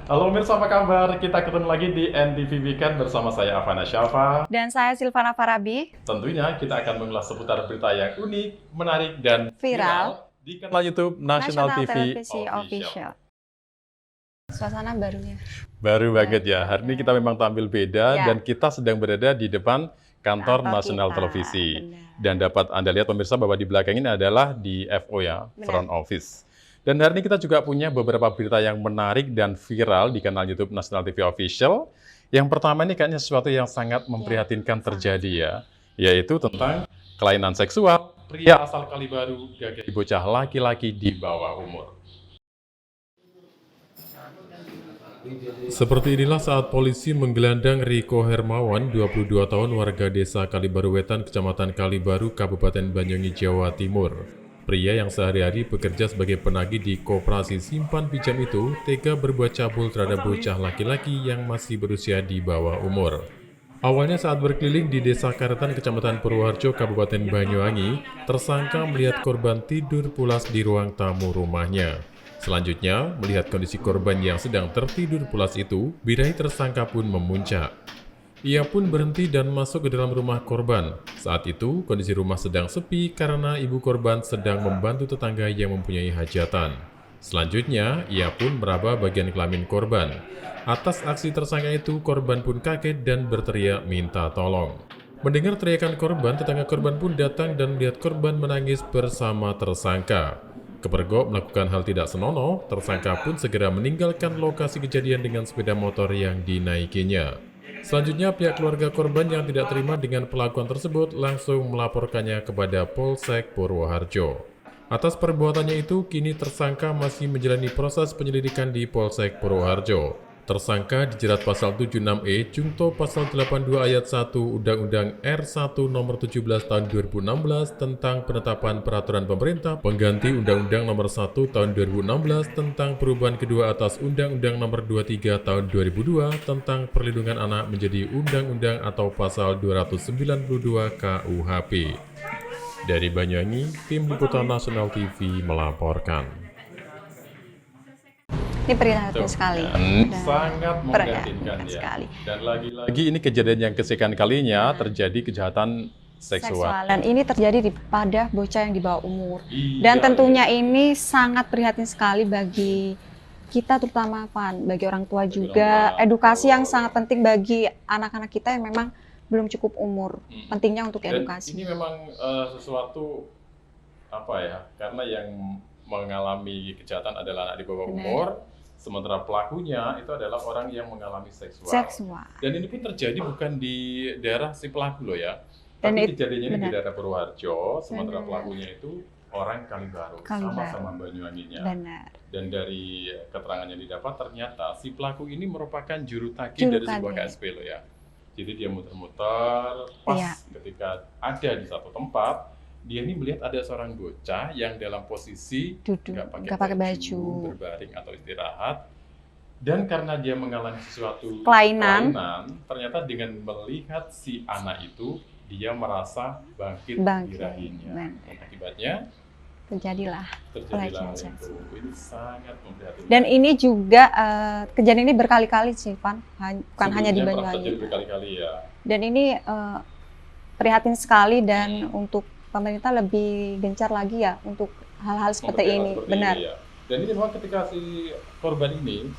Halo pemirsa, apa kabar? Kita ketemu lagi di NTV Weekend bersama saya Avana Syafa. Dan saya Silvana Farabi, Tentunya kita akan mengulas seputar berita yang unik, menarik, dan viral, viral di kanal YouTube National Nasional TV Televisi Official. Official. Suasana barunya. Baru banget ya, hari ini kita memang tampil beda Ya. dan kita sedang berada di depan kantor Kantor Nasional kita, Televisi. benar. Dan dapat Anda lihat pemirsa bahwa di belakang ini adalah di FO ya, Benar. Front Office. Dan hari ini kita juga punya beberapa berita yang menarik dan viral di kanal YouTube Nasional TV Official. Yang pertama ini kayaknya sesuatu yang sangat memprihatinkan terjadi ya, yaitu tentang kelainan seksual pria asal Kalibaru gagal bocah laki-laki di bawah umur. Seperti inilah saat polisi menggelandang Riko Hermawan, 22 tahun warga desa Kalibaru Wetan, Kecamatan Kalibaru, Kabupaten Banyuwangi, Jawa Timur. Pria yang sehari-hari bekerja sebagai penagih di koperasi simpan pinjam itu tega berbuat cabul terhadap bocah laki-laki yang masih berusia di bawah umur. Awalnya saat berkeliling di Desa Karetan, Kecamatan Purwoharjo, Kabupaten Banyuwangi, tersangka melihat korban tidur pulas di ruang tamu rumahnya. Selanjutnya, melihat kondisi korban yang sedang tertidur pulas itu, birahi tersangka pun memuncak. Ia pun berhenti dan masuk ke dalam rumah korban. Saat itu, kondisi rumah sedang sepi karena ibu korban sedang membantu tetangga yang mempunyai hajatan. Selanjutnya, ia pun meraba bagian kelamin korban. Atas aksi tersangka itu, korban pun kaget dan berteriak minta tolong. Mendengar teriakan korban, tetangga korban pun datang dan melihat korban menangis bersama tersangka. Kepergok melakukan hal tidak senonoh, tersangka pun segera meninggalkan lokasi kejadian dengan sepeda motor yang dinaikinya. Selanjutnya, pihak keluarga korban yang tidak terima dengan pelakuan tersebut langsung melaporkannya kepada Polsek Purwoharjo. Atas perbuatannya itu, kini tersangka masih menjalani proses penyelidikan di Polsek Purwoharjo. Tersangka dijerat pasal 76E Jungto pasal 82 ayat 1 Undang-Undang R1 nomor 17 tahun 2016 tentang penetapan peraturan pemerintah pengganti Undang-Undang nomor 1 tahun 2016 tentang perubahan kedua atas Undang-Undang nomor 23 tahun 2002 tentang perlindungan anak menjadi Undang-Undang atau pasal 292 KUHP. Dari Banyuwangi, Tim Liputan Nasional TV melaporkan. Ini prihatin sekali. Sangat memprihatinkan ya. Sekali. Dan lagi-lagi ini kejadian yang kesekian kalinya terjadi kejahatan seksual. Dan ini terjadi pada bocah yang di bawah umur. Iya, Dan tentunya ini sangat prihatin sekali bagi kita, terutama bagi orang tua juga. Edukasi yang sangat penting bagi anak-anak kita yang memang belum cukup umur. Pentingnya untuk edukasi. Dan ini memang sesuatu apa ya? Karena yang mengalami kejahatan adalah anak di bawah umur. Sementara pelakunya itu adalah orang yang mengalami seksual. Dan ini pun terjadi bukan di daerah si pelaku loh ya. Tapi kejadiannya ini di daerah Purwoharjo, sementara pelakunya itu orang Kalibaru, sama-sama Banyuwanginya. Dan dari keterangan yang didapat ternyata si pelaku ini merupakan juru tagih dari sebuah KSP loh ya. Jadi dia muter-muter, pas ketika ada di satu tempat, dia ini melihat ada seorang bocah yang dalam posisi nggak pakai baju, berbaring atau istirahat. Dan karena dia mengalami sesuatu kelainan, ternyata dengan melihat si anak itu, dia merasa bangkit birahinya. Akibatnya terjadilah pelecehan seksual. Ini sangat memprihatinkan. Dan ini juga kejadian ini berkali-kali sih, Van. Bukan hanya di Banyuwangi. Berkali-kali ya. Dan ini prihatin sekali dan untuk pemerintah lebih gencar lagi ya untuk hal-hal seperti ini. Benar. Ini, ya. Dan ini memang ketika si korban ini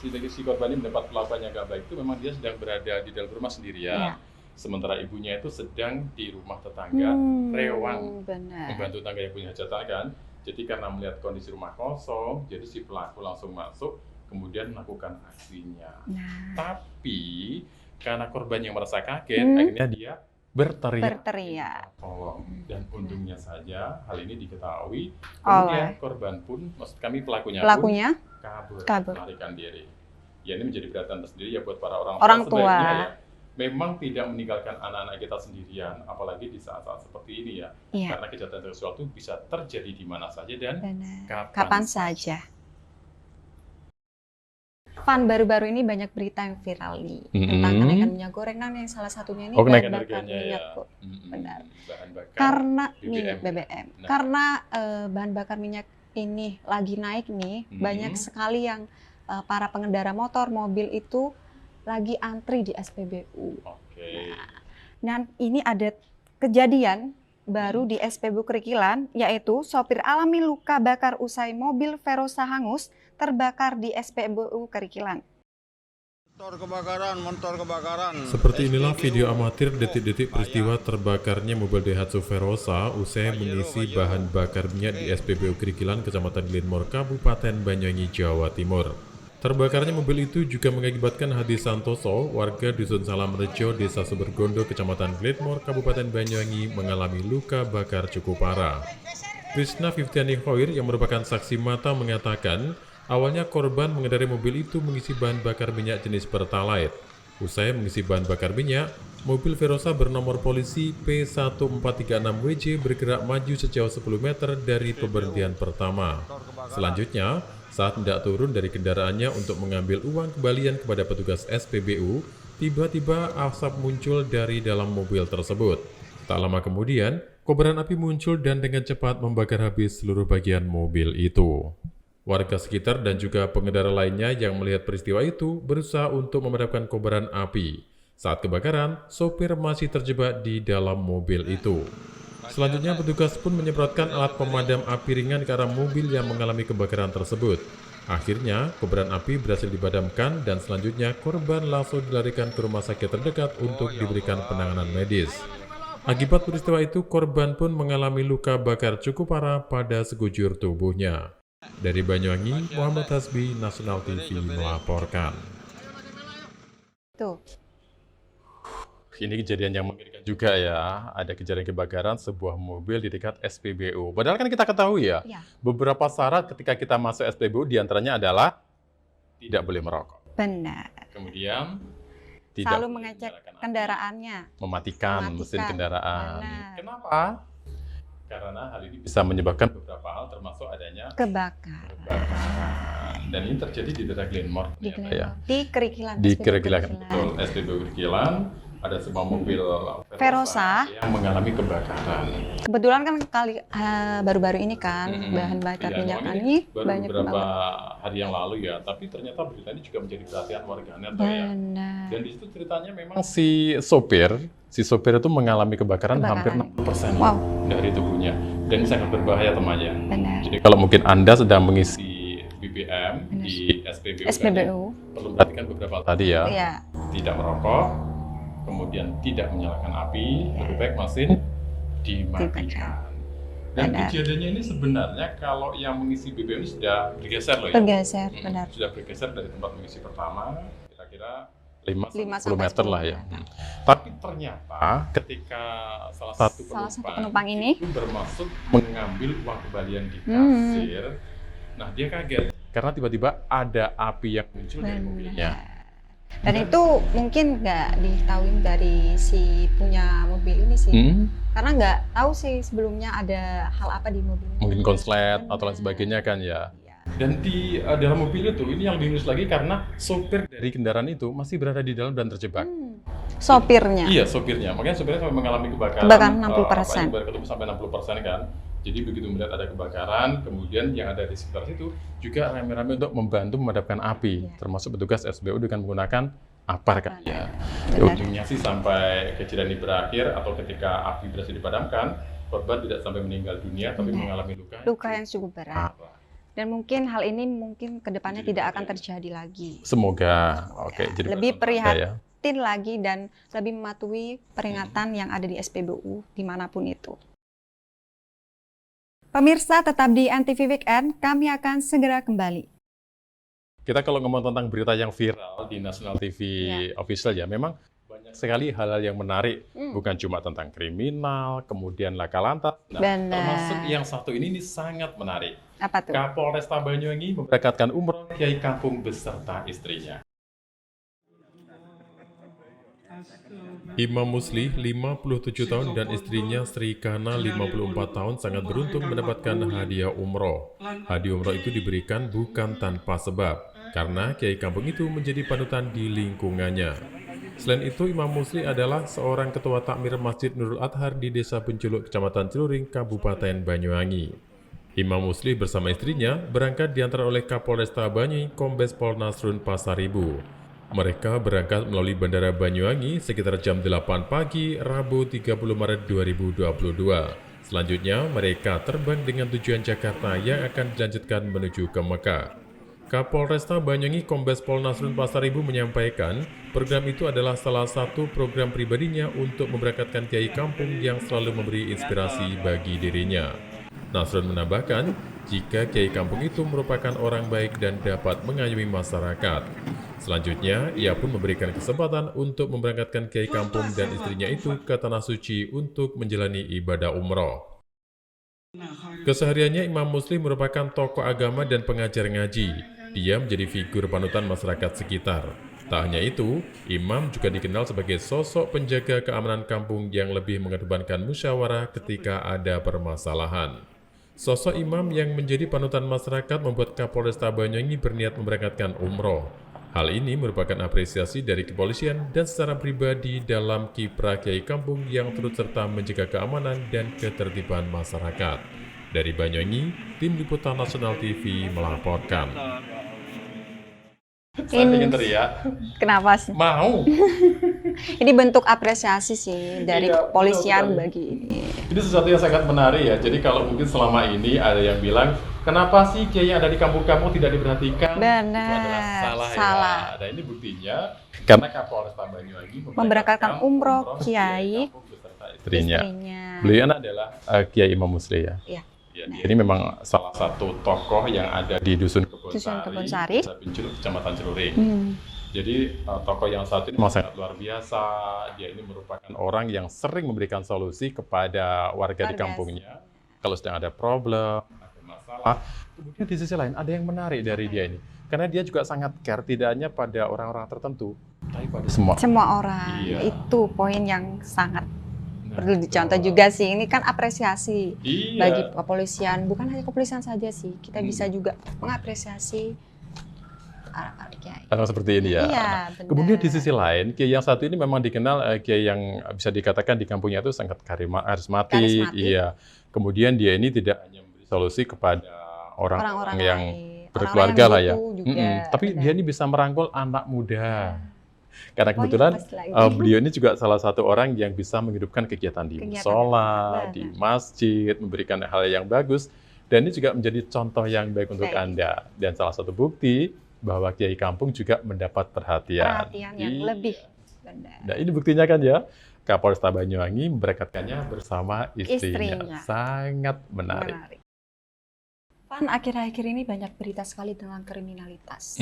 mendapat perlakuan yang gak baik itu memang dia sedang berada di dalam rumah sendirian. Sementara ibunya itu sedang di rumah tetangga, rewang, membantu tetangga yang punya hajatan kan. Jadi karena melihat kondisi rumah kosong, jadi si pelaku langsung masuk, kemudian melakukan aksinya. Tapi karena korban yang merasa kaget, akhirnya dia berteriak. Tolong. Dan untungnya saja hal ini diketahui. Kemudian korban pun, maksud kami pelakunya pun kabur, melarikan diri. Ya ini menjadi perhatian tersendiri ya buat para orang tua. Ya, memang tidak meninggalkan anak-anak kita sendirian, apalagi di saat-saat seperti ini ya. Karena kejahatan seksual itu bisa terjadi di mana saja dan kapan saja. Van, baru-baru ini banyak berita yang viral nih tentang kenaikan minyak goreng, yang salah satunya ini bahan bakar minyak. Benar. Bahan bakar karena BBM. Karena bahan bakar minyak ini lagi naik nih, banyak sekali yang para pengendara motor, mobil itu lagi antri di SPBU. Oke. Dan ini ada kejadian baru di SPBU Kerikilan, yaitu sopir alami luka bakar usai mobil Verosa hangus terbakar di SPBU Kerikilan. Motor kebakaran. Seperti inilah video amatir detik-detik peristiwa terbakarnya mobil Daihatsu Verosa usai mengisi bahan bakar minyak di SPBU Kerikilan, Kecamatan Glenmore, Kabupaten Banyuwangi, Jawa Timur. Terbakarnya mobil itu juga mengakibatkan Hadi Santoso, warga Dusun Salamrejo, Desa Sumbergondo, Kecamatan Glenmore, Kabupaten Banyuwangi, mengalami luka bakar cukup parah. Krisna Fiftiani Hoir yang merupakan saksi mata mengatakan, awalnya korban mengendarai mobil itu mengisi bahan bakar minyak jenis Pertalite. Usai mengisi bahan bakar minyak, mobil Verosa bernomor polisi P1436WJ bergerak maju sejauh 10 meter dari pemberhentian pertama. Selanjutnya, saat hendak turun dari kendaraannya untuk mengambil uang kembalian kepada petugas SPBU, tiba-tiba asap muncul dari dalam mobil tersebut. Tak lama kemudian, kobaran api muncul dan dengan cepat membakar habis seluruh bagian mobil itu. Warga sekitar dan juga pengendara lainnya yang melihat peristiwa itu berusaha untuk memadamkan kobaran api. Saat kebakaran, sopir masih terjebak di dalam mobil itu. Selanjutnya, petugas pun menyemprotkan alat pemadam api ringan ke arah mobil yang mengalami kebakaran tersebut. Akhirnya, kobaran api berhasil dipadamkan dan selanjutnya korban langsung dilarikan ke rumah sakit terdekat untuk diberikan penanganan medis. Akibat peristiwa itu, korban pun mengalami luka bakar cukup parah pada sekujur tubuhnya. Dari Banyuwangi, Muhammad Hasbi, Nasional TV melaporkan. Tuh. Ini kejadian yang mengerikan juga ya. Ada kejadian kebakaran sebuah mobil di dekat SPBU. Padahal kan kita ketahui ya, beberapa syarat ketika kita masuk SPBU diantaranya adalah tidak boleh merokok. Benar. Kemudian selalu mengecek kendaraannya. Mematikan mesin kendaraan. Benar. Kenapa? Karena hal ini bisa menyebabkan beberapa hal termasuk adanya kebakaran. Dan ini terjadi di daerah Glenmore. Di Kerikilan. Di Kerikilan, betul. SPBU Kerikilan. Ada sebuah mobil Verosa yang mengalami kebakaran. Kebetulan kan baru-baru ini kan bahan bakar minyak ini baru banyak beberapa hari yang lalu ya, tapi ternyata berita ini juga menjadi perhatian warganet ya. Dan di situ ceritanya memang si sopir itu mengalami kebakaran hampir 60% dari tubuhnya, dan ini sangat berbahaya temannya. Jadi kalau mungkin Anda sedang mengisi BBM di SPBU. Perlu perhatikan beberapa hal tadi ya. Tidak merokok, kemudian tidak menyalakan api, lebih baik mesin dimatikan. Dan kejadiannya ini sebenarnya kalau yang mengisi BBM ini sudah bergeser loh ya. Bergeser, benar. Sudah bergeser dari tempat mengisi pertama, kira-kira 5-10 meter lah ya. Tapi ternyata ketika salah satu penumpang ini itu bermaksud mengambil uang kembalian di kasir, nah dia kaget karena tiba-tiba ada api yang muncul dari mobilnya. Dan itu mungkin nggak diketahui dari si punya mobil ini sih, karena nggak tahu sih sebelumnya ada hal apa di mobil. Mungkin konslet atau lain sebagainya kan ya. Dan di dalam mobil itu, ini yang lebih miris lagi karena sopir dari kendaraan itu masih berada di dalam dan terjebak. Sopirnya? Iya, sopirnya. Makanya sopirnya sampai mengalami kebakaran. Kebakaran 60%. Sampai 60% kan. Jadi begitu melihat ada kebakaran, kemudian yang ada di sekitar situ juga rame-rame untuk membantu memadamkan api, termasuk petugas SPBU dengan menggunakan apar kan ya. Ujungnya sih sampai kejadian ini berakhir atau ketika api berhasil dipadamkan, korban tidak sampai meninggal dunia tapi mengalami luka yang cukup berat. Dan mungkin hal ini kedepannya tidak akan terjadi lagi. Semoga. Oke. Jadi lebih prihatin lagi dan lebih mematuhi peringatan yang ada di SPBU dimanapun itu. Pemirsa tetap di NTV Weekend, kami akan segera kembali. Kita kalau ngomong tentang berita yang viral di Nasional TV Official ya, memang banyak sekali hal-hal yang menarik. Bukan cuma tentang kriminal, kemudian laka lantas. Nah, termasuk yang satu ini sangat menarik. Apa tuh? Kapolresta Banyuwangi memberangkatkan umroh Kiai Kampung beserta istrinya. Imam Musli, 57 tahun, dan istrinya Sri Kana, 54 tahun, sangat beruntung mendapatkan hadiah umroh. Hadiah umroh itu diberikan bukan tanpa sebab, karena Kiai Kampung itu menjadi panutan di lingkungannya. Selain itu, Imam Musli adalah seorang ketua takmir Masjid Nurul Adhar di Desa Penculuk, Kecamatan Celuring, Kabupaten Banyuwangi. Imam Muslih bersama istrinya berangkat diantar oleh Kapolresta Banyuwangi Kombes Pol Nasrun Pasaribu. Mereka berangkat melalui Bandara Banyuwangi sekitar jam 8 pagi Rabu 30 Maret 2022. Selanjutnya, mereka terbang dengan tujuan Jakarta yang akan dilanjutkan menuju ke Mekah. Kapolresta Banyuwangi Kombes Pol Nasrun Pasaribu menyampaikan, program itu adalah salah satu program pribadinya untuk memberangkatkan kiai kampung yang selalu memberi inspirasi bagi dirinya. Nasrun menambahkan, jika kiai kampung itu merupakan orang baik dan dapat mengayomi masyarakat. Selanjutnya, ia pun memberikan kesempatan untuk memberangkatkan kiai kampung dan istrinya itu ke Tanah Suci untuk menjalani ibadah umroh. Kesehariannya, Imam Muslih merupakan tokoh agama dan pengajar ngaji. Dia menjadi figur panutan masyarakat sekitar. Tak hanya itu, Imam juga dikenal sebagai sosok penjaga keamanan kampung yang lebih mengedepankan musyawarah ketika ada permasalahan. Sosok Imam yang menjadi panutan masyarakat membuat Kapolresta Banyuwangi berniat memberangkatkan umroh. Hal ini merupakan apresiasi dari kepolisian dan secara pribadi dalam kiprah kiai kampung yang turut serta menjaga keamanan dan ketertiban masyarakat. Dari Banyuwangi, Tim Liputan Nasional TV melaporkan. Saya ingin teriak. Kenapa sih? Mau. Ini bentuk apresiasi sih dari Iya, kepolisian betul. bagi ini. Ini sesuatu yang sangat menarik ya. Jadi kalau mungkin selama ini ada yang bilang, kenapa sih kiai yang ada di kampung kamu tidak diperhatikan? Benar. Itu adalah Salah. ya. Nah ini buktinya karena Kapolresta Banyuwangi Memberangkatkan umroh kiai kampung beserta istrinya. istrinya. Beliau adalah Kiai Imam Muslih ya. Iya. Ya, dia ini memang salah satu tokoh yang ada di Dusun Kebonsari, Desa Pincul, Kecamatan Ceruring. Hmm. Jadi tokoh yang satu ini memang sangat luar biasa. Dia ini merupakan orang yang sering memberikan solusi kepada warga di kampungnya. Kalau sedang ada problem, ada masalah. Kemudian di sisi lain ada yang menarik dari dia ini. Karena dia juga sangat care, tidak hanya pada orang-orang tertentu, tapi pada semua. Semua orang. Iya. Itu poin yang sangat Nah, perlu dicontoh juga sih. Ini kan apresiasi Iya. bagi kepolisian. Bukan hanya kepolisian saja sih. Kita bisa juga mengapresiasi anak-anak kiai. Hal seperti ini ya. Iya, Nah, benar. kemudian di sisi lain, kiai yang satu ini memang dikenal kiai yang bisa dikatakan di kampungnya itu sangat karismatik. Iya. Kemudian dia ini tidak hanya memberi solusi kepada orang-orang yang berkeluarga lah ya. Juga, tapi benar. dia ini bisa merangkul anak muda. Karena Oh, kebetulan iya, pas lagi. beliau ini juga salah satu orang yang bisa menghidupkan kegiatan di Kegiatan, musola, benar. di masjid, memberikan hal yang bagus. Dan ini juga menjadi contoh yang baik untuk Baik. Anda. Dan salah satu bukti bahwa kiai kampung juga mendapat perhatian. Perhatian yang Iya. lebih. Benar. Nah ini buktinya kan ya, Kapolresta Banyuwangi memberangkatkannya bersama istrinya. Istrinya. Sangat menarik. Menarik. Pan akhir-akhir ini banyak berita sekali tentang kriminalitas.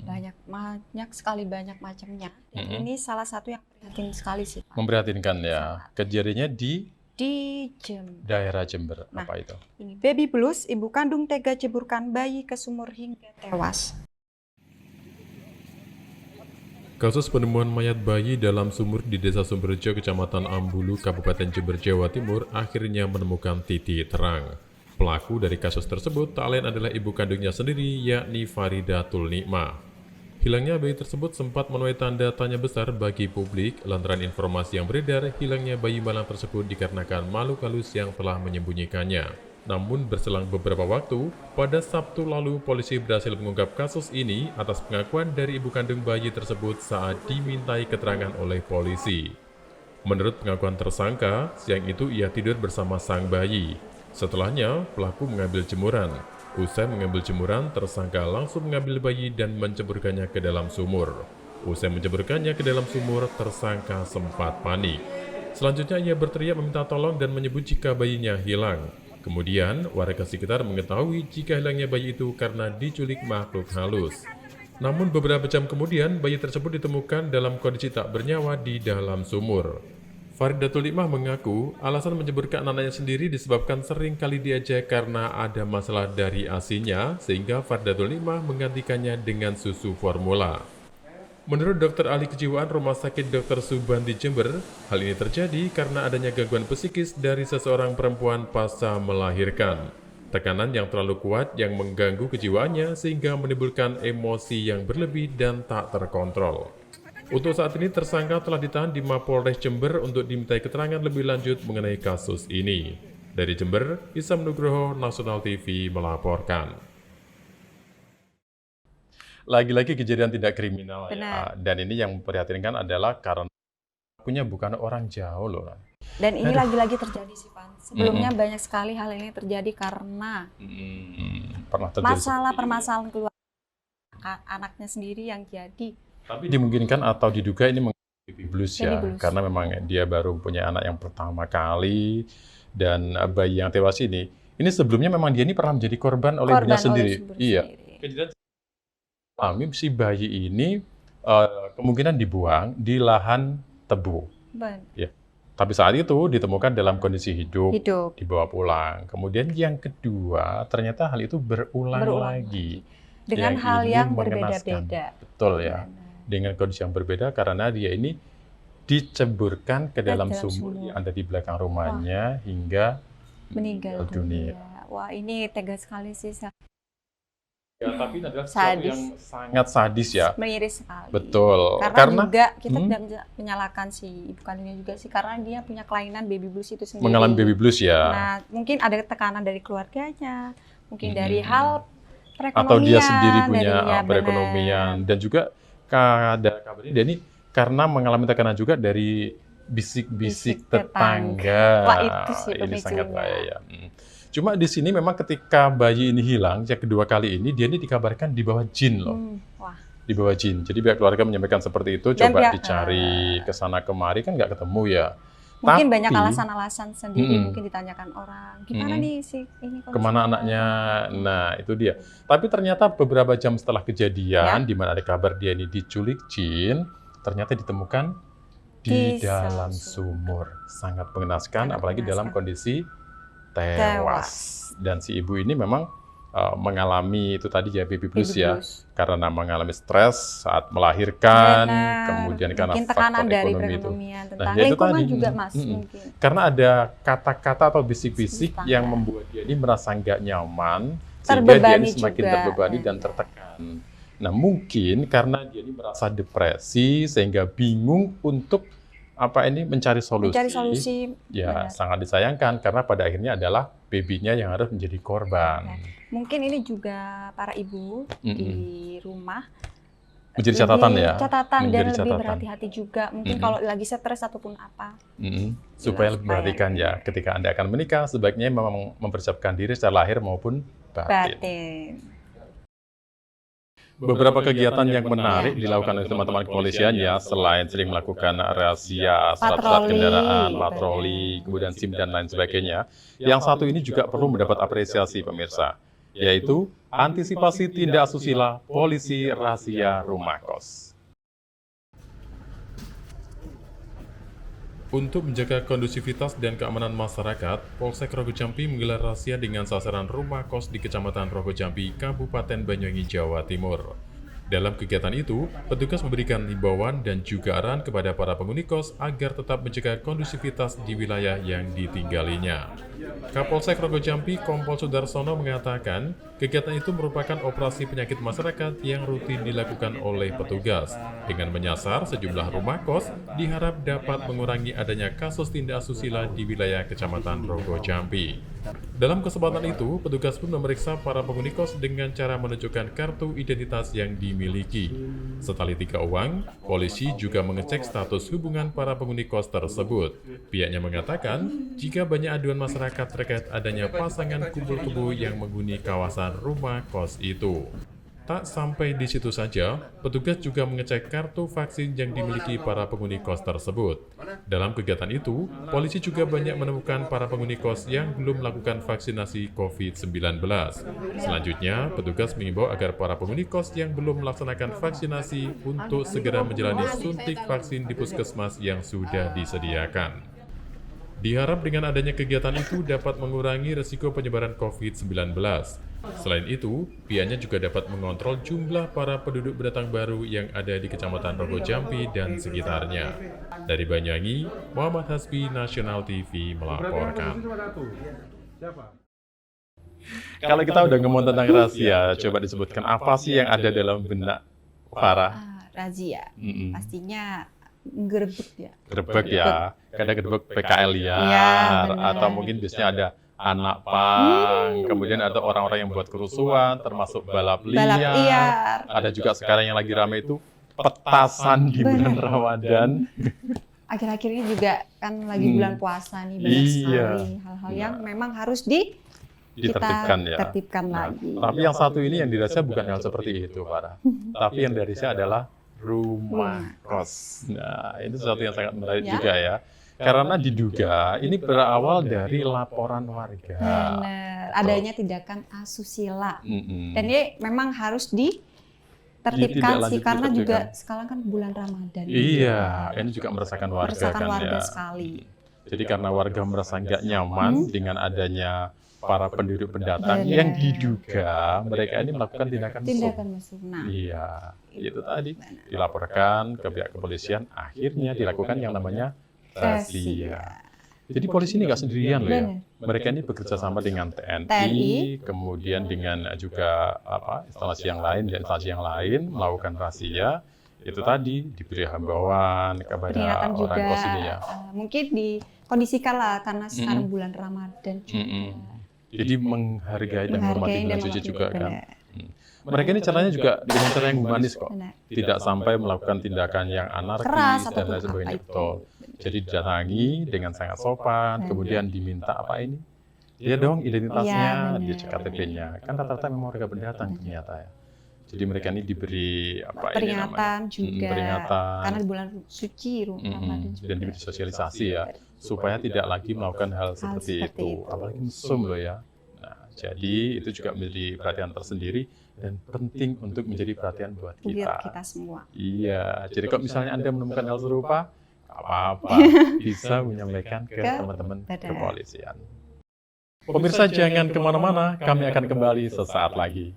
Banyak sekali banyak macamnya. Dan ini salah satu yang prihatin sekali sih, Pak. Memprihatinkan ya. Kejadiannya di Di Jember. daerah Jember. Nah. Apa itu? Ini baby blues, ibu kandung tega ceburkan bayi ke sumur hingga tewas. Kasus penemuan mayat bayi dalam sumur di Desa Sumberjo, Kecamatan Ambulu, Kabupaten Jember, Jawa Timur akhirnya menemukan titik terang. Pelaku dari kasus tersebut tak lain adalah ibu kandungnya sendiri, yakni Faridatul Nikmah. Hilangnya bayi tersebut sempat menuai tanda tanya besar bagi publik lantaran informasi yang beredar hilangnya bayi malang tersebut dikarenakan makhluk halus yang telah menyembunyikannya. Namun berselang beberapa waktu, pada Sabtu lalu polisi berhasil mengungkap kasus ini atas pengakuan dari ibu kandung bayi tersebut saat dimintai keterangan oleh polisi. Menurut pengakuan tersangka, siang itu ia tidur bersama sang bayi. Setelahnya, pelaku mengambil jemuran. Usai mengambil jemuran, tersangka langsung mengambil bayi dan menceburkannya ke dalam sumur. Usai menceburkannya ke dalam sumur, tersangka sempat panik. Selanjutnya ia berteriak meminta tolong dan menyebut jika bayinya hilang. Kemudian, warga sekitar mengetahui jika hilangnya bayi itu karena diculik makhluk halus. Namun beberapa jam kemudian, bayi tersebut ditemukan dalam kondisi tak bernyawa di dalam sumur. Faridatul Nikmah mengaku alasan menceburkan anaknya sendiri disebabkan sering kali diejek karena ada masalah dari ASI-nya, sehingga Faridatul Nikmah menggantikannya dengan susu formula. Menurut dokter ahli kejiwaan Rumah Sakit Dr. Subandi Jember, hal ini terjadi karena adanya gangguan psikis dari seseorang perempuan pasca melahirkan. Tekanan yang terlalu kuat yang mengganggu kejiwaannya sehingga menimbulkan emosi yang berlebih dan tak terkontrol. Untuk saat ini tersangka telah ditahan di Mapolres Jember untuk dimintai keterangan lebih lanjut mengenai kasus ini. Dari Jember, Isam Nugroho, Nasional TV melaporkan. Lagi-lagi kejadian tidak kriminal Benar. ya. Dan ini yang memprihatinkan adalah karena punya bukan orang jauh loh. Dan ini lagi-lagi terjadi sih, Pan. Sebelumnya banyak sekali hal ini terjadi karena Pernah terjadi permasalahan keluarga anaknya sendiri yang jadi. Tapi dimungkinkan atau diduga ini baby blues ya, Baby blues. karena memang dia baru punya anak yang pertama kali, dan bayi yang tewas ini sebelumnya memang dia ini pernah menjadi korban oleh ibunya sendiri. Iya. Kejadian alami si bayi ini kemungkinan dibuang di lahan tebu. Ya. Tapi saat itu ditemukan dalam kondisi hidup, dibawa pulang. Kemudian yang kedua, ternyata hal itu berulang lagi. Dengan hal yang berbeda-beda. Betul ya. Dengan kondisi yang berbeda karena dia ini diceburkan ke dalam sumur yang ada di belakang rumahnya hingga meninggal dunia. Wah, ini tega sekali sih. Ya, tapi ini adalah sesuatu yang sangat sadis ya. Miris sekali. Betul. Karena juga kita tidak menyalahkan si ibu kandungnya juga sih, karena dia punya kelainan baby blues itu sendiri. Mengalami baby blues ya. Nah, mungkin ada tekanan dari keluarganya, mungkin dari hal perekonomian. Atau dia sendiri punya perekonomian. Dan juga ada kabarnya dia ini karena mengalami tekanan juga dari bisik-bisik tetangga. Wah, itu sih ini sangat bahaya. Cuma di sini memang ketika bayi ini hilang, yang kedua kali ini, dia ini dikabarkan di bawah jin loh. Di bawah jin. Jadi pihak keluarga menyampaikan seperti itu, coba dicari ke sana kemari, kan nggak ketemu ya. Mungkin banyak alasan-alasan sendiri, mungkin ditanyakan orang, gimana nih sih ini kemana anaknya? Nah, itu dia. Tapi ternyata beberapa jam setelah kejadian, di mana ada kabar dia ini diculik jin, ternyata ditemukan di dalam sumur. Sangat mengenaskan, apalagi dalam kondisi tewas. Dan si ibu ini memang mengalami itu tadi ya baby blues ya, karena mengalami stres saat melahirkan, kemudian karena tekanan faktor dari ekonomi itu. Nah, itu tadi juga mungkin. Karena ada kata-kata atau bisik-bisik yang membuat dia ini merasa nggak nyaman, sehingga dia ini semakin terbebani dan tertekan. Nah, mungkin karena dia ini merasa depresi sehingga bingung untuk mencari solusi. Ya, sangat disayangkan karena pada akhirnya adalah babynya yang harus menjadi korban. Mungkin ini juga para ibu di rumah menjadi catatan ya. Dan lebih berhati-hati juga. Mungkin kalau lagi stres ataupun apa. Supaya lebih perhatikan ya. Ketika Anda akan menikah, sebaiknya memang mempersiapkan diri secara lahir maupun batin. Beberapa kegiatan yang menarik dilakukan oleh teman-teman kepolisian ya, selain sering melakukan razia surat-surat kendaraan, patroli, kemudian SIM dan lain sebagainya. Yang satu ini juga perlu mendapat apresiasi pemirsa, yaitu antisipasi tindak asusila polisi razia rumah kos. Untuk menjaga kondusivitas dan keamanan masyarakat, Polsek Rogo Jampi menggelar razia dengan sasaran rumah kos di Kecamatan Rogo Jampi, Kabupaten Banyuwangi, Jawa Timur. Dalam kegiatan itu, petugas memberikan himbauan dan juga arahan kepada para penghuni kos agar tetap menjaga kondusivitas di wilayah yang ditinggalinya. Kapolsek Rogo Jampi, Kompol Sudarsono mengatakan, kegiatan itu merupakan operasi penyakit masyarakat yang rutin dilakukan oleh petugas. Dengan menyasar sejumlah rumah kos, diharap dapat mengurangi adanya kasus tindak asusila di wilayah Kecamatan Rogo Jampi. Dalam kesempatan itu, petugas pun memeriksa para penghuni kos dengan cara menunjukkan kartu identitas yang dimiliki. Setelah tiga uang, polisi juga mengecek status hubungan para penghuni kos tersebut. Pihaknya mengatakan, jika banyak aduan masyarakat terkait adanya pasangan kumpul-kebo yang menghuni kawasan rumah kos itu. Tak sampai di situ saja, petugas juga mengecek kartu vaksin yang dimiliki para penghuni kos tersebut. Dalam kegiatan itu, polisi juga banyak menemukan para penghuni kos yang belum melakukan vaksinasi COVID-19. Selanjutnya, petugas mengimbau agar para penghuni kos yang belum melaksanakan vaksinasi untuk segera menjalani suntik vaksin di puskesmas yang sudah disediakan. Diharap dengan adanya kegiatan itu dapat mengurangi risiko penyebaran COVID-19. Selain itu, pihaknya juga dapat mengontrol jumlah para penduduk pendatang baru yang ada di Kecamatan Rogo Jampi dan sekitarnya. Dari Banyuwangi, Muhammad Hasbi, Nasional TV melaporkan. Kalau kita udah ngomong tentang rahasia, coba disebutkan apa sih yang ada dalam benak Farah? Razia, pastinya gerbek ya. Gerbek ya, kadang gerbek PKL liar, atau mungkin biasanya ada anak pang, kemudian ada orang-orang yang buat kerusuhan, termasuk balap Balap liar. liar. Ada juga sekarang yang lagi ramai itu petasan di bulan Ramadan. Akhir-akhir ini juga kan lagi bulan puasa nih, banyak sekali hal-hal yang memang harus ditertibkan ya. tertibkan lagi. Tapi yang satu ini yang dirasa bukan hal seperti itu, Farah. Tapi yang dirasa adalah rumah kos. Nah, ini sesuatu yang sangat menarik juga ya. Karena diduga ini berawal dari laporan warga. Benar, adanya tindakan asusila. Dan ini memang harus ditertibkan sih, karena juga sekarang kan bulan Ramadan. Iya, ini juga meresahkan warga kan warga ya. sekali. Jadi karena warga merasa nggak nyaman dengan adanya para penduduk pendatang yang diduga mereka ini melakukan tindakan mesum. Iya, itu tadi dilaporkan ke pihak kepolisian, akhirnya dilakukan yang namanya razia. Jadi polisi ini nggak sendirian loh ya. Mereka ini bekerja sama dengan TNI, kemudian dengan juga instansi yang lain dan instansi yang lain melakukan razia. Itu tadi diberi himbauan kepada orang kos ini ya. Mungkin dikondisikan lah karena sekarang bulan Ramadan juga. Jadi menghargai dan menghormati bulan suci juga kan. Mereka ini caranya juga dengan cara yang humanis kok. Tidak sampai melakukan tindakan yang anarkis dan lain sebagainya. Betul. Jadi didatangi dengan sangat sopan, kemudian diminta apa ini? Dia dong identitasnya, dia cek KTP-nya. Kan rata-rata memang mereka pendatang ternyata ya. Jadi mereka ini diberi peringatan juga, peringatan. Karena di bulan suci Ramadan juga. Dan diberi sosialisasi ya, supaya tidak lagi melakukan hal seperti itu. Apalagi mesum loh ya. Nah, jadi itu juga menjadi perhatian tersendiri dan penting untuk menjadi perhatian buat kita. Kita semua. Iya, jadi kalau misalnya Anda menemukan hal serupa, apa-apa bisa menyampaikan ke teman-teman kepolisian. Pemirsa jangan kemana-mana, kami akan kembali sesaat lagi.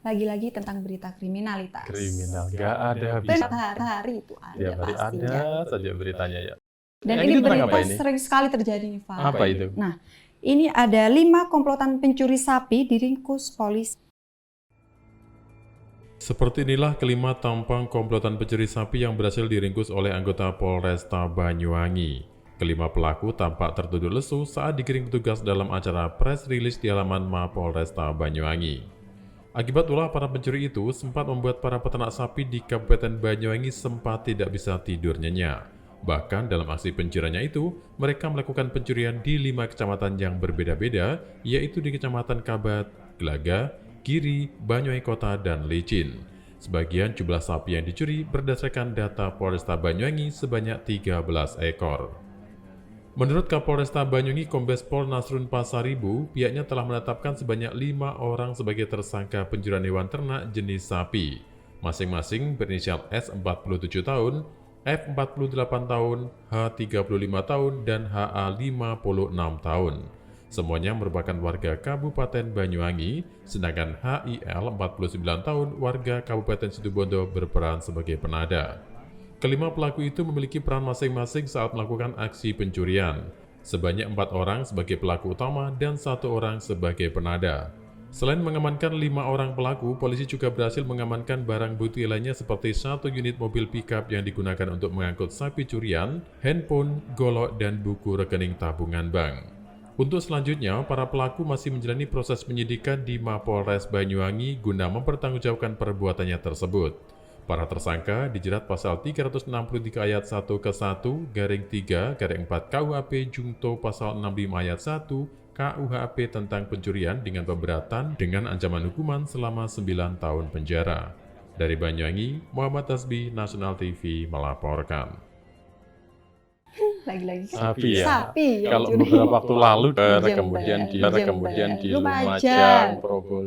Lagi-lagi tentang berita kriminalitas. Kriminal, nggak ada habis. Hari itu ada. Tiap hari ada saja beritanya ya. Dan ini berita sering sekali terjadi nih, Pak. Apa itu? Nah, ini ada 5 komplotan pencuri sapi diringkus polisi. Seperti inilah kelima tampang komplotan pencuri sapi yang berhasil diringkus oleh anggota Polresta Banyuwangi. Kelima pelaku tampak tertuduh lesu saat digiring petugas dalam acara press release di halaman Mapolresta Banyuwangi. Akibat ulah para pencuri itu sempat membuat para peternak sapi di Kabupaten Banyuwangi sempat tidak bisa tidur nyenyak. Bahkan dalam aksi pencuriannya itu, mereka melakukan pencurian di 5 kecamatan yang berbeda-beda, yaitu di Kecamatan Kabat, Gelaga, Giri, Banyuwangi Kota, dan Licin. Sebagian jumlah sapi yang dicuri berdasarkan data Polresta Banyuwangi sebanyak 13 ekor. Menurut Kapolresta Banyuwangi Kombes Pol Nasrun Pasaribu, pihaknya telah menetapkan sebanyak 5 orang sebagai tersangka pencurian hewan ternak jenis sapi. Masing-masing berinisial S 47 tahun, F 48 tahun, H 35 tahun, dan HA 56 tahun. Semuanya merupakan warga Kabupaten Banyuwangi, sedangkan HIL 49 tahun warga Kabupaten Situbondo berperan sebagai penada. Kelima pelaku itu memiliki peran masing-masing saat melakukan aksi pencurian. Sebanyak 4 orang sebagai pelaku utama dan 1 orang sebagai penada. Selain mengamankan 5 orang pelaku, polisi juga berhasil mengamankan barang bukti lainnya seperti 1 unit mobil pickup yang digunakan untuk mengangkut sapi curian, handphone, golok, dan buku rekening tabungan bank. Untuk selanjutnya, para pelaku masih menjalani proses penyidikan di Mapolres Banyuwangi guna mempertanggungjawabkan perbuatannya tersebut. Para tersangka dijerat pasal 363 ayat 1 ke 1 garing 3 garing 4 KUHP Jungto pasal 65 ayat 1 KUHP tentang pencurian dengan pemberatan dengan ancaman hukuman selama 9 tahun penjara. Dari Banyuwangi, Muhammad Tasbih, Nasional TV melaporkan. Lagi-lagi sapi ya. Sapi kalau beberapa waktu lalu kemudian di Lumajang,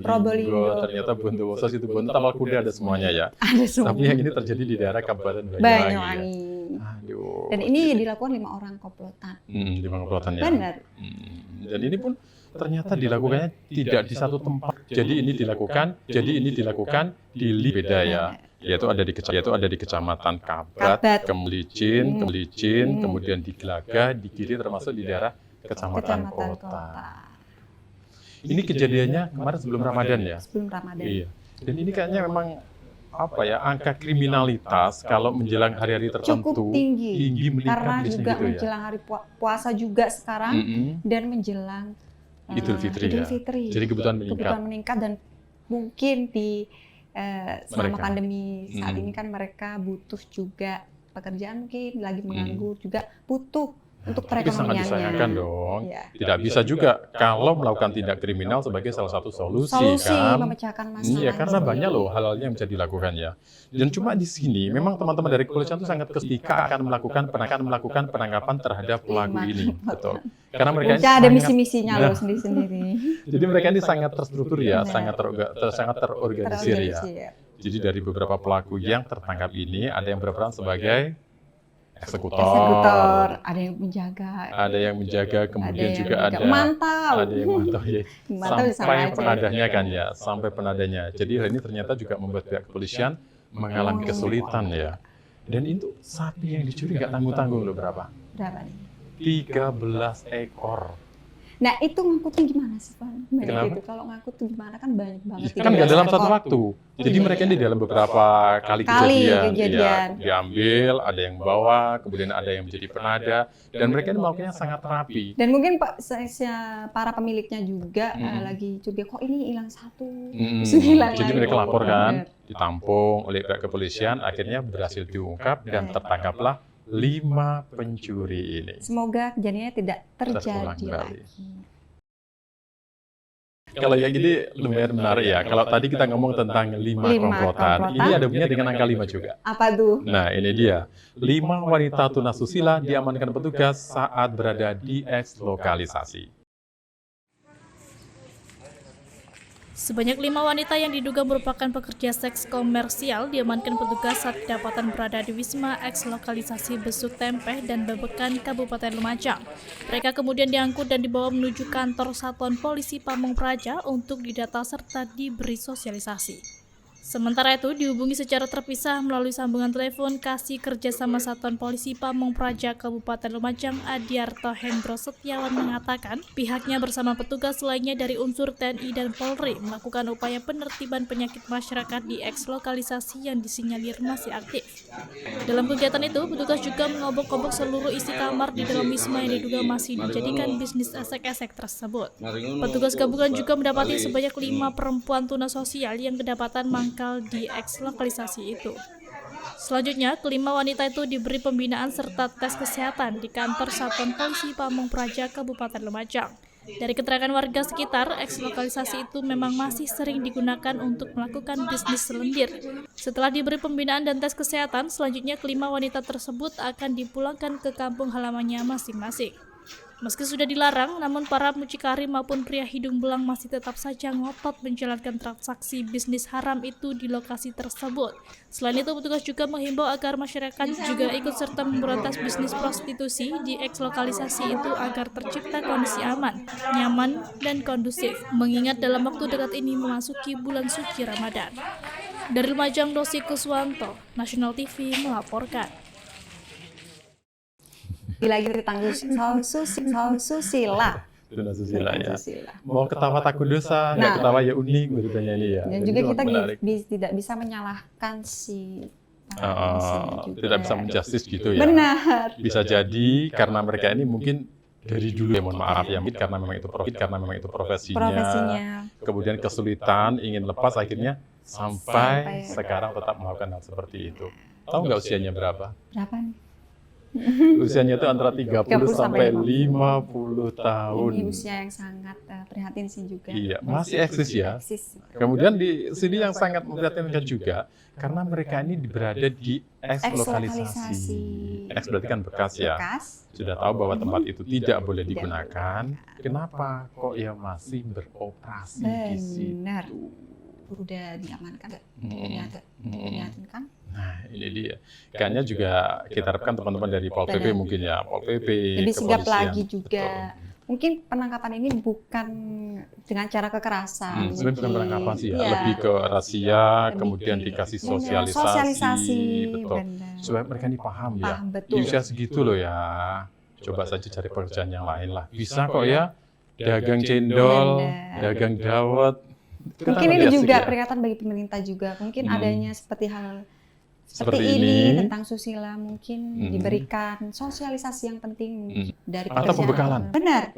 Probolinggo, ternyata Bondowoso, Situbondo, Tapal Kuda ada semuanya ya. Ada semua. Tapi yang ini terjadi di daerah Kabupaten Banyuwangi. Aduh. Dan ini dilakukan 5 orang komplotan. 5 komplotan ya. Benar. Dan ini pun ternyata dilakukannya tidak di satu tempat. Jadi ini dilakukan di beda ya. Yaitu ada di Kecamatan Kabat, Licin, kemudian di Gelaga, di Giri, termasuk di daerah Kecamatan Kota. Ini kejadiannya kemarin sebelum Ramadan ya? Sebelum Ramadan. Iya. Dan ini kayaknya memang angka kriminalitas kalau menjelang hari-hari tertentu cukup tinggi meningkat karena biasanya juga gitu ya. menjelang hari puasa juga sekarang dan menjelang Idul Fitri ya. Jadi kebutuhan meningkat dan mungkin di selama Mereka. pandemi saat ini kan mereka butuh juga pekerjaan, mungkin lagi menganggur juga butuh untuk Tapi sangat perekonomiannya. disayangkan dong. Ya. Tidak bisa juga kalau melakukan tindak kriminal sebagai salah satu solusi kan. Memecahkan masalah. Iya, karena banyak loh hal-hal yang bisa dilakukan ya. Dan cuma di sini memang teman-teman dari kepolisian itu sangat ketika akan melakukan penangkapan terhadap pelaku ini, betul. Karena mereka ini ada sangat- misi-misinya loh sendiri-sendiri. Jadi mereka ini sangat terstruktur ya, sangat terorganisir ya. ya. Jadi dari beberapa pelaku yang tertangkap ini ada yang berperan sebagai eksekutor, Ada yang menjaga. ada yang menjaga, kemudian juga ada mantau. ada yang mantau ya, Mantau sama sampai aja. penadanya kan ya, sampai penadanya. Jadi hal ini ternyata juga membuat pihak kepolisian mengalami kesulitan ya. Dan itu sapi yang dicuri nggak tanggung-tanggung loh berapa? Berapa nih? 13 ekor. Nah itu ngangkutnya gimana sih Pak? Kenapa? Itu kalau ngangkut tuh gimana kan banyak banget. Kan nggak dalam satu waktu. Jadi mereka ini dalam beberapa kali kejadian. kejadian. Ya, diambil, ada yang bawa, kemudian ada yang menjadi penada, dan mereka ini melakukannya sangat rapi. Dan mungkin Pak, para pemiliknya juga lagi curiga kok ini hilang satu. Terus hilang Jadi lagi. mereka laporkan, ditampung oleh pihak kepolisian, akhirnya berhasil diungkap dan tertangkaplah 5 pencuri ini. Semoga kejadiannya tidak Terulang terjadi kembali. lagi. Kalau yang ini lumayan menarik ya. Kalau tadi kita ngomong tentang 5 komplotan, ini ada hubungannya dengan angka 5 juga. Apa tuh? Nah, ini dia. 5 wanita tunasusila diamankan petugas saat berada di eks-lokalisasi. Sebanyak 5 wanita yang diduga merupakan pekerja seks komersial diamankan petugas saat kedapatan berada di Wisma Eks Lokalisasi Besuk Tempeh dan Babekan, Kabupaten Lumajang. Mereka kemudian diangkut dan dibawa menuju kantor Satuan Polisi Pamong Praja untuk didata serta diberi sosialisasi. Sementara itu, dihubungi secara terpisah melalui sambungan telepon Kasih Kerjasama Satuan Polisi Pamong Praja Kabupaten Lumajang, Adiarto Hendro Setiawan mengatakan pihaknya bersama petugas lainnya dari unsur TNI dan Polri melakukan upaya penertiban penyakit masyarakat di eks-lokalisasi yang disinyalir masih aktif. Dalam kegiatan itu, petugas juga mengobok-obok seluruh isi kamar di dalam wisma yang diduga masih dijadikan bisnis esek-esek tersebut. Petugas gabungan juga mendapati sebanyak 5 perempuan tuna sosial yang kedapatan mangkal di eks-lokalisasi itu. Selanjutnya, kelima wanita itu diberi pembinaan serta tes kesehatan di kantor Satuan Polisi Pamong Praja Kabupaten Lumajang. Dari keterangan warga sekitar, eks-lokalisasi itu memang masih sering digunakan untuk melakukan bisnis lendir. Setelah diberi pembinaan dan tes kesehatan, selanjutnya kelima wanita tersebut akan dipulangkan ke kampung halamannya masing-masing. Meski sudah dilarang, namun para mucikari maupun pria hidung belang masih tetap saja ngotot menjalankan transaksi bisnis haram itu di lokasi tersebut. Selain itu, petugas juga menghimbau agar masyarakat juga ikut serta memberantas bisnis prostitusi di eks-lokalisasi itu agar tercipta kondisi aman, nyaman, dan kondusif, mengingat dalam waktu dekat ini memasuki bulan suci Ramadan. Dari Lumajang, Dosi Kuswanto, National TV melaporkan. Lagi ditanggung soal susila. Tunasusila ya. Mau ketawa takut dosa, nggak ketawa ya unik beritanya ini ya. Dan Jadi juga itu kita menarik. tidak bisa menyalahkan si Tidak bisa menjustis gitu ya. Benar. Bisa jadi karena mereka ini mungkin dari dulu ya, mohon maaf ya, mungkin karena memang itu profesinya. Kemudian kesulitan ingin lepas akhirnya sampai sekarang tetap melakukan hal seperti itu. Tahu nggak usianya berapa? Berapa nih? Usianya itu antara 30 sampai 50 tahun. Ini usia yang sangat prihatin sih juga. Iya, masih eksis ya. Eksis. Kemudian di sini yang sangat memprihatinkan juga, karena mereka ini berada di eks-lokalisasi. Eks berarti kan bekas ya. Sudah tahu bahwa tempat itu tidak boleh digunakan. Kenapa kok ya masih beroperasi di situ? Benar. Udah diamankan nggak? Diamankan? Nah, ini dia. Kayaknya juga kita harapkan teman-teman dari Pol PP mungkin ya, Pol PP, lebih sigap kepolisian. lagi juga. Betul. Mungkin penangkapan ini bukan dengan cara kekerasan. Sebenarnya bukan penangkapan sih ya, Iya. lebih ke rahasia, kemudian dikasih sosialisasi, betul. benar. Supaya mereka ini paham ya. Paham, betul. Di usia segitu loh ya. Coba saja cari pekerjaan yang lain lah. Bisa kok ya. Dagang cendol, Benar. dagang dawet, Mungkin ini juga peringatan bagi pemerintah juga. Mungkin adanya seperti seperti ini tentang susila mungkin diberikan sosialisasi yang penting dari atau pembekalan. Benar.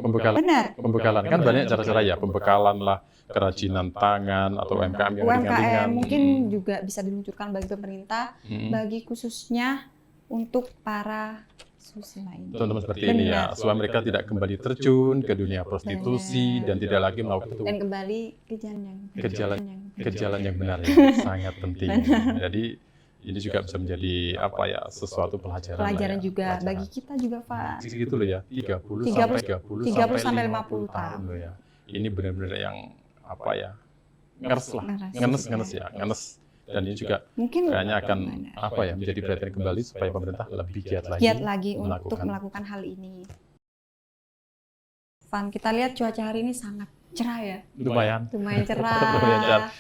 Pembekalan kan banyak cara-cara ya, pembekalan lah, kerajinan tangan atau UMKM yang ringan-ringan. Mungkin juga bisa diluncurkan bagi pemerintah, bagi khususnya untuk para susila ini. Teman-teman seperti ini ya, supaya mereka tidak kembali terjun ke dunia prostitusi dan tidak lagi melakukan itu. Dan kembali ke jalan yang benar ya, sangat penting. Jadi ini juga bisa menjadi sesuatu pelajaran juga bagi kita juga, Pak. Segitu loh ya, 30 sampai 50 tahun loh ya. Ini benar-benar yang ngenes. Dan ini juga mungkin kayaknya akan menjadi perhatian kembali supaya pemerintah lebih giat lagi untuk melakukan hal ini. Van, kita lihat cuaca hari ini sangat cerah ya. Lumayan cerah.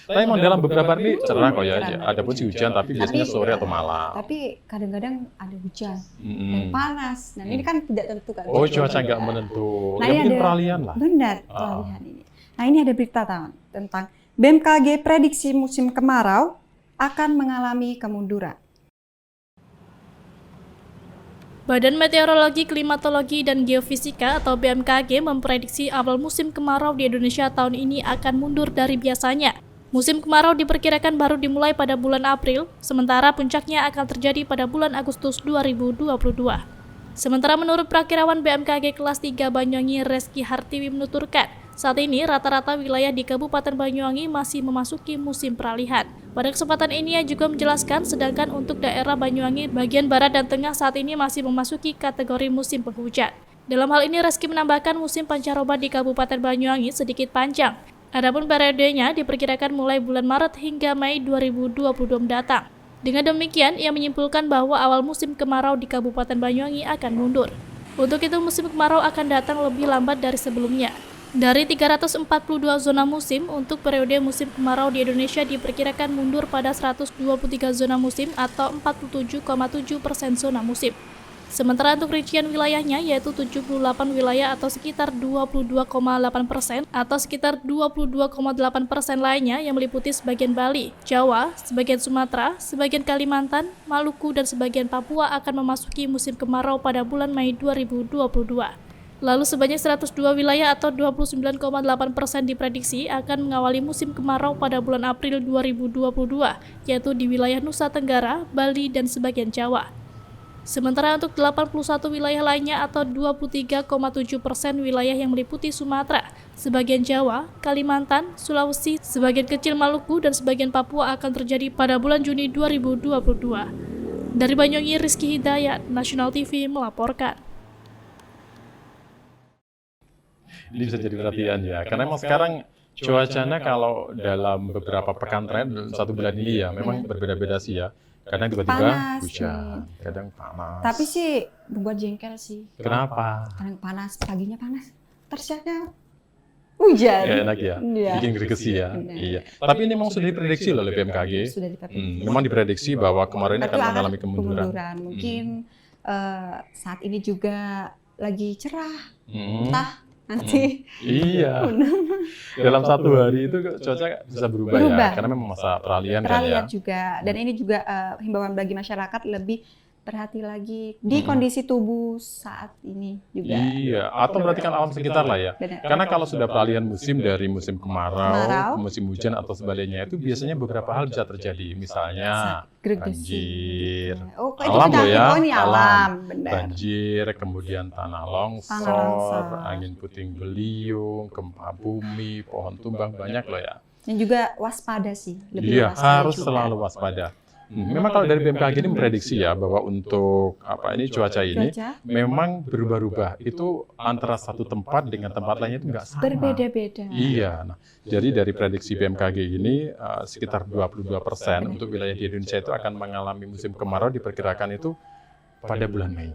Tapi emang dalam beberapa hari cerah kok ya. Ada pun hujan tapi biasanya sore atau malam. Tapi kadang-kadang ada hujan dan panas. Nah ini kan tidak tentu kan. Oh, cuaca nggak menentu. Nah, mungkin peralihan lah. Benar, peralihan ini. Nah ini ada berita tentang BMKG prediksi musim kemarau akan mengalami kemunduran. Badan Meteorologi, Klimatologi, dan Geofisika atau BMKG memprediksi awal musim kemarau di Indonesia tahun ini akan mundur dari biasanya. Musim kemarau diperkirakan baru dimulai pada bulan April, sementara puncaknya akan terjadi pada bulan Agustus 2022. Sementara menurut prakirawan BMKG kelas 3 Banyuwangi Reski Hartiwi menuturkan, saat ini rata-rata wilayah di Kabupaten Banyuwangi masih memasuki musim peralihan. Pada kesempatan ini ia juga menjelaskan sedangkan untuk daerah Banyuwangi bagian barat dan tengah saat ini masih memasuki kategori musim penghujan. Dalam hal ini Reski menambahkan musim pancaroba di Kabupaten Banyuwangi sedikit panjang. Adapun periodenya diperkirakan mulai bulan Maret hingga Mei 2022 mendatang. Dengan demikian ia menyimpulkan bahwa awal musim kemarau di Kabupaten Banyuwangi akan mundur. Untuk itu musim kemarau akan datang lebih lambat dari sebelumnya. Dari 342 zona musim, untuk periode musim kemarau di Indonesia diperkirakan mundur pada 123 zona musim atau 47,7% zona musim. Sementara untuk rincian wilayahnya yaitu 78 wilayah atau sekitar 22,8% atau sekitar 22,8% lainnya yang meliputi sebagian Bali, Jawa, sebagian Sumatera, sebagian Kalimantan, Maluku, dan sebagian Papua akan memasuki musim kemarau pada bulan Mei 2022. Lalu sebanyak 102 wilayah atau 29,8% diprediksi akan mengawali musim kemarau pada bulan April 2022, yaitu di wilayah Nusa Tenggara, Bali, dan sebagian Jawa. Sementara untuk 81 wilayah lainnya atau 23,7% wilayah yang meliputi Sumatera, sebagian Jawa, Kalimantan, Sulawesi, sebagian kecil Maluku, dan sebagian Papua akan terjadi pada bulan Juni 2022. Dari Banyuwangi, Rizky Hidayat, National TV melaporkan. Ini bisa jadi perhatian ya, karena memang sekarang cuacanya kalau dalam beberapa pekan terakhir, 1 bulan ini ya, memang berbeda-beda sih ya. Kadang tiba-tiba hujan, kadang panas. Tapi sih buat jengkel sih. Kenapa? Kadang panas, paginya panas, tersiapnya hujan. Ya, enak ya, bikin greget ya. Iya. Tapi ini memang sudah diprediksi oleh BMKG. Sudah diprediksi. Memang diprediksi bahwa kemarin akan mengalami kemunduran. Mungkin saat ini juga lagi cerah, entah nanti. Iya. Dalam 1 hari itu cuaca bisa berubah ya, karena memang masa peralihan kan ya. Juga, dan ini juga himbauan bagi masyarakat lebih berhati lagi di kondisi tubuh saat ini juga. Iya, atau perhatikan alam sekitar lah ya. Benar. Karena kalau sudah peralihan musim dari musim kemarau ke musim hujan atau sebaliknya, itu biasanya beberapa hal bisa terjadi. Misalnya banjir, alam loh ya, alam. Banjir, kemudian tanah longsor, angin puting beliung, gempa bumi, pohon tumbang, banyak loh ya. Dan juga waspada sih. Iya, harus selalu waspada. Memang kalau dari BMKG ini memprediksi ya bahwa untuk cuaca ini memang berubah-ubah. Itu antara satu tempat dengan tempat lainnya itu nggak sama. Berbeda-beda. Iya. Nah, jadi dari prediksi BMKG ini sekitar 22% untuk wilayah di Indonesia itu akan mengalami musim kemarau diperkirakan itu pada bulan Mei.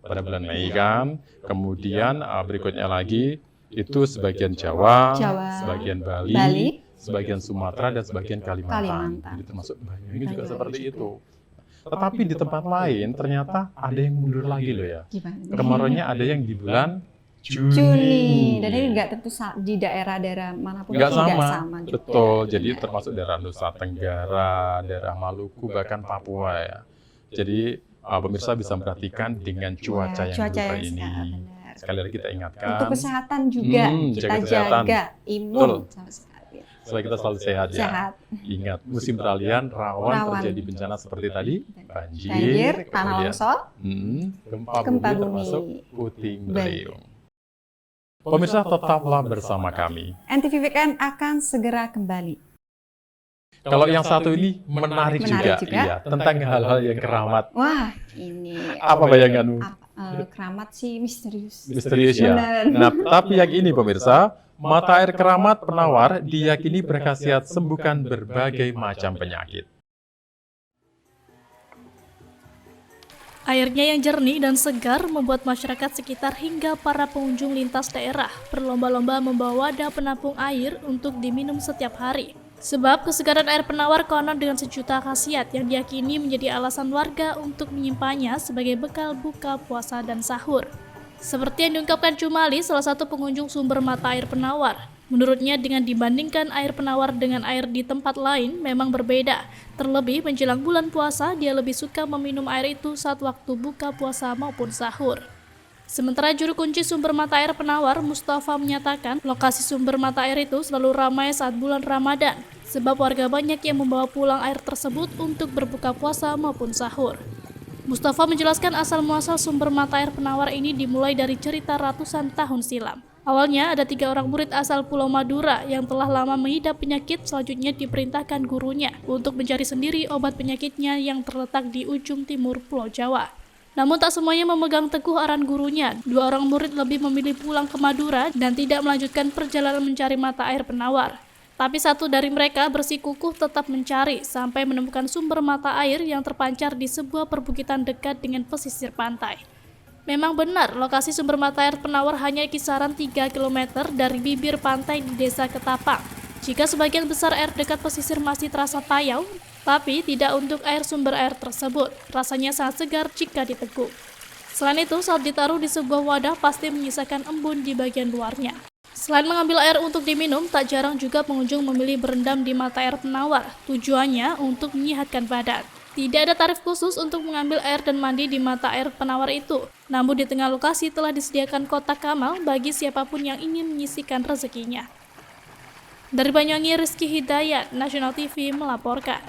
Pada bulan Mei kan. Kemudian berikutnya lagi itu sebagian Jawa. Sebagian Bali, sebagian Sumatera, dan sebagian Kalimantan. Jadi termasuk Banyuwangi juga seperti itu. Tetapi di tempat lain ternyata ada yang mundur lagi loh ya. Kemaraunya ada yang di bulan Juni. Dan ini nggak tentu di daerah-daerah manapun Nggak tidak sama. sama juga. Betul, jadi Benar. termasuk daerah Nusa Tenggara, daerah Maluku, bahkan Papua ya. Jadi pemirsa bisa memperhatikan dengan cuaca yang cuaca berubah yang ini. benar. Sekali lagi kita ingatkan, Untuk kesehatan juga kita jaga kesehatan. jaga imun sama sekali. supaya kita selalu sehat ya. Sehat. Ingat, musim peralihan rawan Rawan. terjadi bencana seperti tadi, banjir, Banjir, tanah kemudian longsor, gempa gempa bumi bumi. termasuk puting beliung. Pemirsa, tetaplah bersama kami. NTV Weekend akan segera kembali. Kalau yang satu ini menarik juga, juga. iya, tentang hal-hal yang keramat. Wah, ini Apa bayanganmu? keramat sih misterius. Misterius ya. Benar. Nah, tapi yang ini pemirsa, mata air keramat penawar diyakini berkhasiat sembuhkan berbagai macam penyakit. Airnya yang jernih dan segar membuat masyarakat sekitar hingga para pengunjung lintas daerah berlomba-lomba membawa wadah penampung air untuk diminum setiap hari. Sebab kesegaran air penawar konon dengan sejuta khasiat yang diyakini menjadi alasan warga untuk menyimpannya sebagai bekal buka puasa dan sahur. Seperti yang diungkapkan Cumali, salah satu pengunjung sumber mata air penawar. Menurutnya dengan dibandingkan air penawar dengan air di tempat lain memang berbeda. Terlebih menjelang bulan puasa, dia lebih suka meminum air itu saat waktu buka puasa maupun sahur. Sementara juru kunci sumber mata air penawar, Mustafa, menyatakan lokasi sumber mata air itu selalu ramai saat bulan Ramadan, sebab warga banyak yang membawa pulang air tersebut untuk berbuka puasa maupun sahur. Mustafa menjelaskan asal-muasal sumber mata air penawar ini dimulai dari cerita ratusan tahun silam. Awalnya ada 3 orang murid asal Pulau Madura yang telah lama mengidap penyakit, selanjutnya diperintahkan gurunya untuk mencari sendiri obat penyakitnya yang terletak di ujung timur Pulau Jawa. Namun tak semuanya memegang teguh arahan gurunya. 2 orang murid lebih memilih pulang ke Madura dan tidak melanjutkan perjalanan mencari mata air penawar. Tapi satu dari mereka bersikukuh tetap mencari sampai menemukan sumber mata air yang terpancar di sebuah perbukitan dekat dengan pesisir pantai. Memang benar, lokasi sumber mata air penawar hanya kisaran 3 km dari bibir pantai di Desa Ketapang. Jika sebagian besar air dekat pesisir masih terasa payau, tapi tidak untuk sumber air tersebut. Rasanya sangat segar jika diteguk. Selain itu, saat ditaruh di sebuah wadah pasti menyisakan embun di bagian luarnya. Selain mengambil air untuk diminum, tak jarang juga pengunjung memilih berendam di mata air penawar. Tujuannya untuk menyehatkan badan. Tidak ada tarif khusus untuk mengambil air dan mandi di mata air penawar itu. Namun di tengah lokasi telah disediakan kotak amal bagi siapapun yang ingin menyisihkan rezekinya. Dari Banyuwangi, Rizky Hidayat, National TV melaporkan.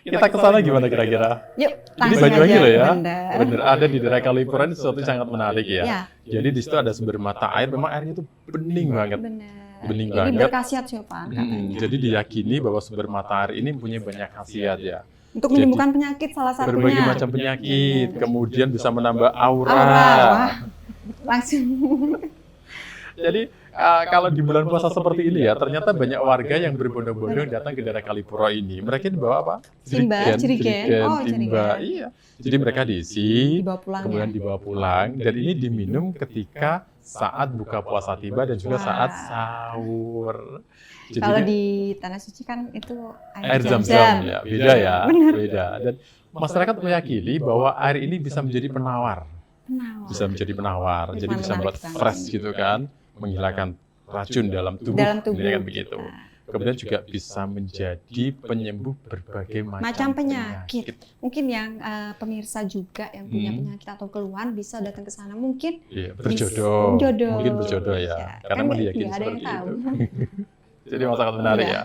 Kita ke sana gimana kira-kira? Yuk, Ini langsung Banyuwangi aja. loh ya. Benar. Bener, ada di daerah Kalipuran sesuatu yang sangat menarik ya. Ya. Jadi di situ ada sumber mata air, memang airnya itu bening banget. Benar. Bening Ini banget. berkhasiat sih, Pak. Jadi diyakini bahwa sumber mata air ini punya banyak khasiat ya. Untuk menyembuhkan penyakit salah satunya. Berbagai macam penyakit, kemudian bisa menambah aura. Wah, langsung. Jadi kalau di bulan puasa seperti ini ya, ternyata banyak warga yang berbondong-bondong datang ke daerah Kalipuro ini. Mereka dibawa apa? Timba, jerigen. Oh, timba. jerigen. Iya. Jadi mereka diisi, Dibawa pulang kemudian ya. dibawa pulang, dan ini diminum ketika saat buka puasa tiba dan juga Wah. saat sahur. Jadi Kalau di Tanah Suci kan itu air zam-zam ya, beda ya, Benar. beda. Dan masyarakat meyakini bahwa air ini bisa menjadi penawar. Penawar. Bisa menjadi penawar, Ini jadi bisa menarik membuat banget. fresh gitu kan, menghilangkan racun dalam tubuh, Dalam tubuh kan begitu. kita. Kemudian juga bisa menjadi penyembuh berbagai Macam penyakit. Mungkin yang pemirsa juga yang punya penyakit atau keluhan bisa datang ke sana. Mungkin Iya, berjodoh. Jodoh. Mungkin berjodoh ya, Ya, karena kan meyakini nggak ada yang seperti tahu. itu. Jadi sangat menarik Iya. ya.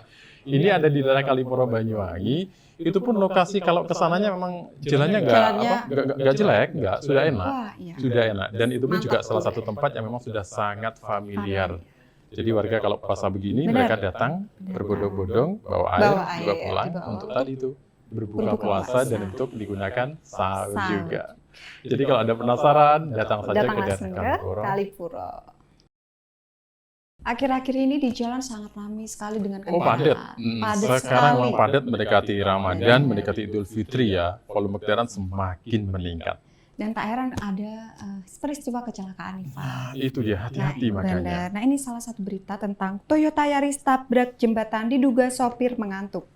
Ini ada di daerah Kalipuro Banyuwangi. Itu pun lokasi kalau kesananya memang jalannya nggak jelek, sudah enak. Wah, iya. Sudah enak, dan itu pun Mantap. juga salah satu tempat yang memang sudah sangat familiar. Jadi warga kalau puasa begini, Benar. mereka datang berbondong-bondong, bawa air, juga pulang untuk tadi itu berbuka puasa dan untuk digunakan sahur Sahur. juga. Jadi kalau Anda penasaran, datang saja Datang ke daerah langsung ke Kalipuro. Kalipuro. Akhir-akhir ini di jalan sangat ramai sekali dengan Oh, kendaraan. padat. Sekarang sekali. memang padat mendekati Ramadan, mendekati Idul Fitri ya, volume kendaraan semakin meningkat. Dan tak heran ada peristiwa kecelakaan nih, Pak. Nah, itu dia, hati-hati makanya. Benar. Nah, ini salah satu berita tentang Toyota Yaris tabrak jembatan diduga sopir mengantuk.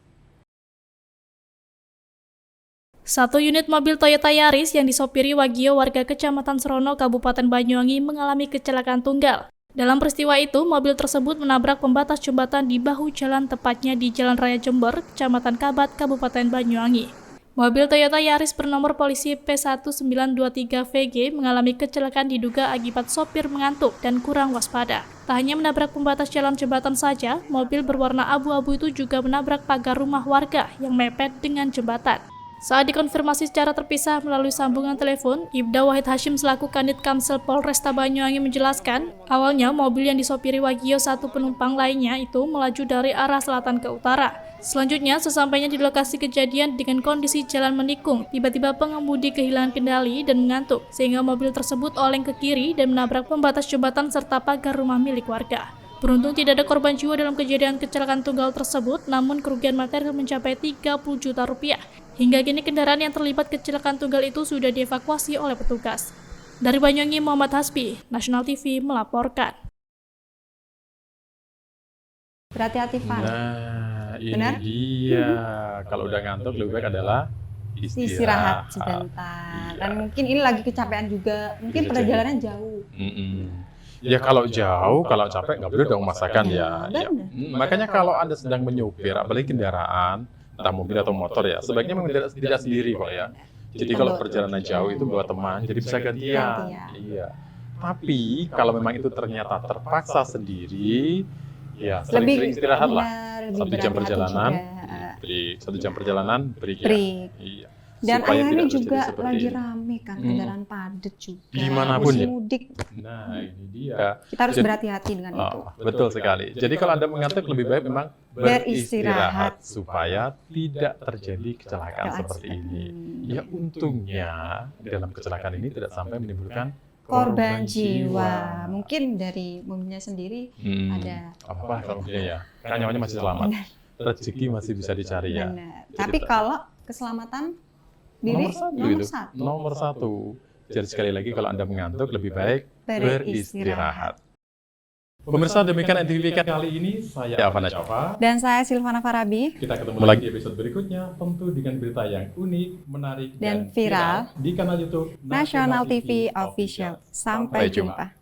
Satu unit mobil Toyota Yaris yang disopiri Wagio warga Kecamatan Serono, Kabupaten Banyuwangi mengalami kecelakaan tunggal. Dalam peristiwa itu, mobil tersebut menabrak pembatas jembatan di bahu jalan, tepatnya di Jalan Raya Jember, Kecamatan Kabat, Kabupaten Banyuwangi. Mobil Toyota Yaris bernomor polisi P1923VG mengalami kecelakaan diduga akibat sopir mengantuk dan kurang waspada. Tak hanya menabrak pembatas jalan jembatan saja, mobil berwarna abu-abu itu juga menabrak pagar rumah warga yang mepet dengan jembatan. Saat dikonfirmasi secara terpisah melalui sambungan telepon, Ibda Wahid Hashim selaku Kanit Kamsel Polresta Banyuwangi menjelaskan, awalnya mobil yang disopiri Wagio satu penumpang lainnya itu melaju dari arah selatan ke utara. Selanjutnya, sesampainya di lokasi kejadian dengan kondisi jalan menikung, tiba-tiba pengemudi kehilangan kendali dan mengantuk, sehingga mobil tersebut oleng ke kiri dan menabrak pembatas jembatan serta pagar rumah milik warga. Beruntung tidak ada korban jiwa dalam kejadian kecelakaan tunggal tersebut, namun kerugian material mencapai 30 juta rupiah. Hingga kini kendaraan yang terlibat kecelakaan tunggal itu sudah dievakuasi oleh petugas. Dari Banyuwangi, Muhammad Hasbi, National TV melaporkan. Berhati-hati, Van. Nah, ini Benar? dia. Kalau udah ngantuk lebih baik adalah Istirahat sebentar. Iya. Dan mungkin ini lagi kecapean juga. Mungkin Bisa perjalanan jauh. Ya kalau jauh, kalau capek nggak boleh dong masakan ya. Benar. Makanya kalau Anda sedang menyupir, apalagi kendaraan, entah mobil atau motor ya, sebaiknya memang tidak sendiri kok ya. Jadi kalau perjalanan jauh itu bawa teman, jadi bisa gantian. Iya. Tapi kalau memang itu ternyata terpaksa sendiri, ya sering-sering istirahat lah. Lebih 1 jam perjalanan, juga. 1 jam perjalanan, break ya. Break. Iya. Dan Supaya akhirnya tidak juga terjadi seperti lagi ini. rame kan, kendaraan padat juga. Dimanapun Musim ya. mudik, Nah, ini dia. kita harus Jadi- berhati-hati dengan itu. Betul sekali. Jadi kalau Anda mengantuk lebih baik memang beristirahat supaya tidak terjadi kecelakaan seperti ini. Ya untungnya dalam kecelakaan ini tidak sampai menimbulkan Korban jiwa. Mungkin dari mobilnya sendiri ada. apa kalau mobilnya ya? Kan nyawanya masih selamat. Rezeki masih bisa dicari ya. Benar. Jadi Tapi kalau keselamatan diri nomor satu. Jadi sekali lagi kalau Anda mengantuk lebih baik beristirahat. Pemirsa, demikian NTV Weekend kali ini. Saya Avana Java. Dan saya Silvana Farabi. Kita ketemu lagi di episode berikutnya, tentu dengan berita yang unik, menarik, Dan viral di kanal YouTube National TV Official. Sampai jumpa.